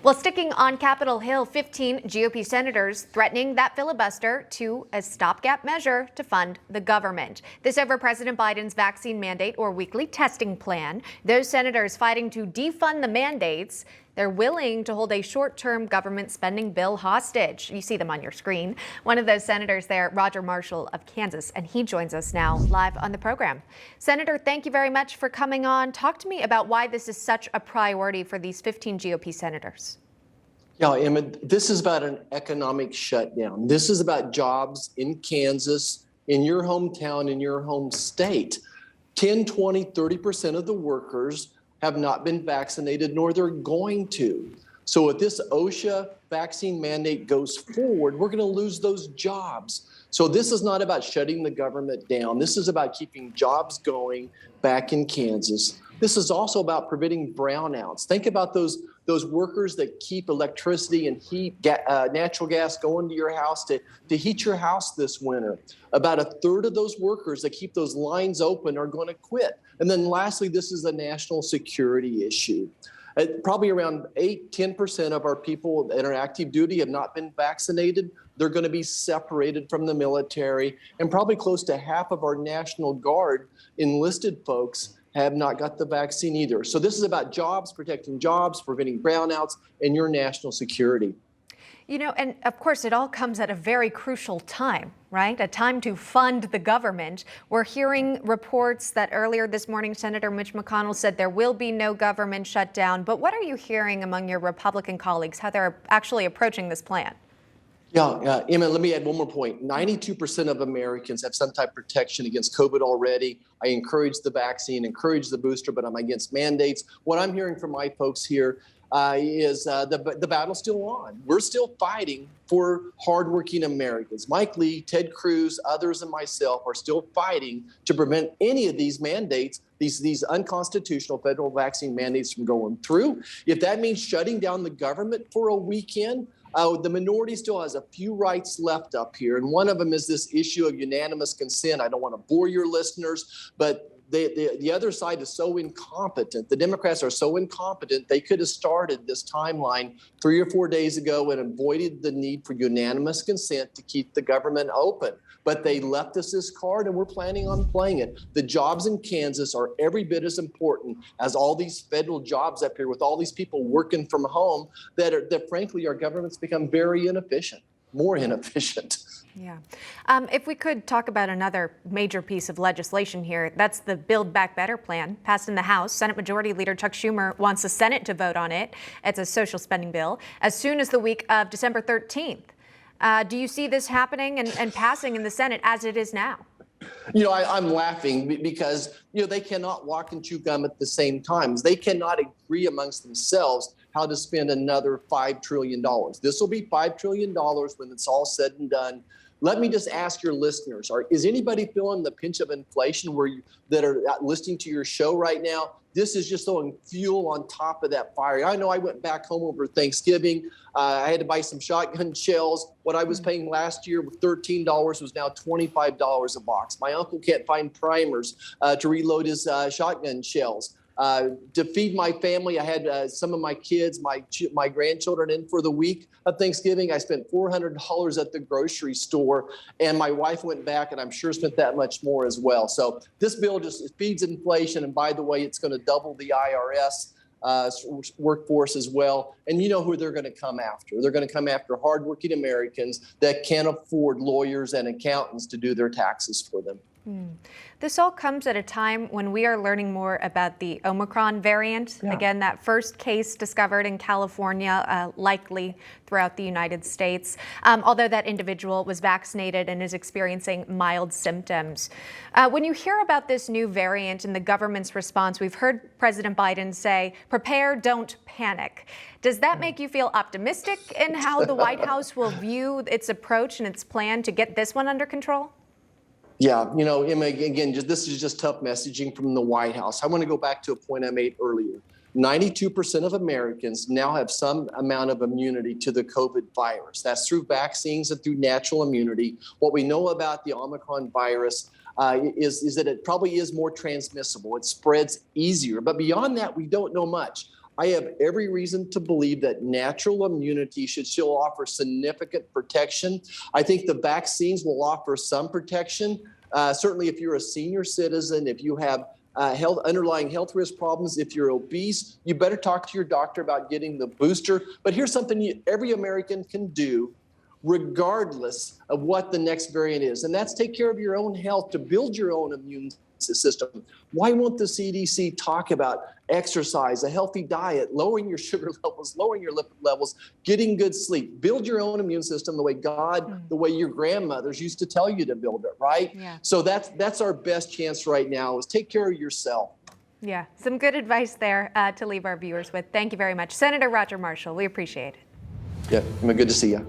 Well, sticking on Capitol Hill, 15 GOP senators threatening that filibuster to a stopgap measure to fund the government. This over President Biden's vaccine mandate or weekly testing plan. Those senators fighting to defund the mandates. They're willing to hold a short-term government spending bill hostage. You see them on your screen. One of those senators there, Roger Marshall of Kansas, and he joins us now live on the program. Senator, thank you very much for coming on. Talk to me about why this is such a priority for these 15 GOP senators. Yeah, Emma, this is about an economic shutdown. This is about jobs in Kansas, in your hometown, in your home state. 10, 20, 30% of the workers have not been vaccinated, nor they're going to. So if this OSHA vaccine mandate goes forward, we're going to lose those jobs. So this is not about shutting the government down. This is about keeping jobs going back in Kansas. This is also about preventing brownouts. Think about those workers that keep electricity and heat, natural gas going to your house to heat your house this winter. About a third of those workers that keep those lines open are going to quit. And then lastly, this is a national security issue. Probably around 10% of our people that are active duty have not been vaccinated. They're going to be separated from the military. And probably close to half of our National Guard enlisted folks have not got the vaccine either. So this is about jobs, protecting jobs, preventing brownouts, and your national security. You know, and of course, it all comes at a very crucial time, right? A time to fund the government. We're hearing reports that earlier this morning, Senator Mitch McConnell said there will be no government shutdown. But what are you hearing among your Republican colleagues, how they're actually approaching this plan? Yeah, Emma, let me add one more point. 92% of Americans have some type of protection against COVID already. I encourage the vaccine, encourage the booster, but I'm against mandates. What I'm hearing from my folks here is the battle's still on. We're still fighting for hardworking Americans. Mike Lee, Ted Cruz, others, and myself are still fighting to prevent any of these mandates, these unconstitutional federal vaccine mandates from going through. If that means shutting down the government for a weekend, the minority still has a few rights left up here, and one of them is this issue of unanimous consent. I don't want to bore your listeners, but the other side is so incompetent. The Democrats are so incompetent, they could have started this timeline 3 or 4 days ago and avoided the need for unanimous consent to keep the government open. But they left us this card, and we're planning on playing it. The jobs in Kansas are every bit as important as all these federal jobs up here with all these people working from home that frankly, our government's become very inefficient, more inefficient. Yeah. If we could talk about another major piece of legislation here, that's the Build Back Better plan passed in the House. Senate Majority Leader Chuck Schumer wants the Senate to vote on it. It's a social spending bill as soon as the week of December 13th. Do you see this happening and passing in the Senate as it is now? You know, I'm laughing because, they cannot walk and chew gum at the same time. They cannot agree amongst themselves how to spend another $5 trillion. This will be $5 trillion when it's all said and done. Let me just ask your listeners, is anybody feeling the pinch of inflation that are listening to your show right now? This is just throwing fuel on top of that fire. I know I went back home over Thanksgiving. I had to buy some shotgun shells. What I was paying last year with $13 was now $25 a box. My uncle can't find primers to reload his shotgun shells. To feed my family, I had some of my kids, my grandchildren in for the week of Thanksgiving. I spent $400 at the grocery store, and my wife went back and I'm sure spent that much more as well. So this bill just feeds inflation. And by the way, it's going to double the IRS workforce as well. And you know who they're going to come after. They're going to come after hardworking Americans that can't afford lawyers and accountants to do their taxes for them. This all comes at a time when we are learning more about the Omicron variant. Yeah. Again, that first case discovered in California, likely throughout the United States, although that individual was vaccinated and is experiencing mild symptoms. When you hear about this new variant and the government's response, we've heard President Biden say, prepare, don't panic. Does that make you feel optimistic in how the White House will view its approach and its plan to get this one under control? Yeah, Emma, again, this is just tough messaging from the White House. I want to go back to a point I made earlier. 92% of Americans now have some amount of immunity to the COVID virus. That's through vaccines and through natural immunity. What we know about the Omicron virus is that it probably is more transmissible. It spreads easier. But beyond that, we don't know much. I have every reason to believe that natural immunity should still offer significant protection. I think the vaccines will offer some protection. Certainly, if you're a senior citizen, if you have underlying health risk problems, if you're obese, you better talk to your doctor about getting the booster. But here's something every American can do regardless of what the next variant is, and that's take care of your own health to build your own immune system. Why won't the CDC talk about exercise, a healthy diet, lowering your sugar levels, lowering your lipid levels, getting good sleep, build your own immune system the way your grandmothers used to tell you to build it, right? Yeah. So that's our best chance right now is take care of yourself. Yeah, some good advice there to leave our viewers with. Thank you very much. Senator Roger Marshall, we appreciate it. Yeah, good to see you.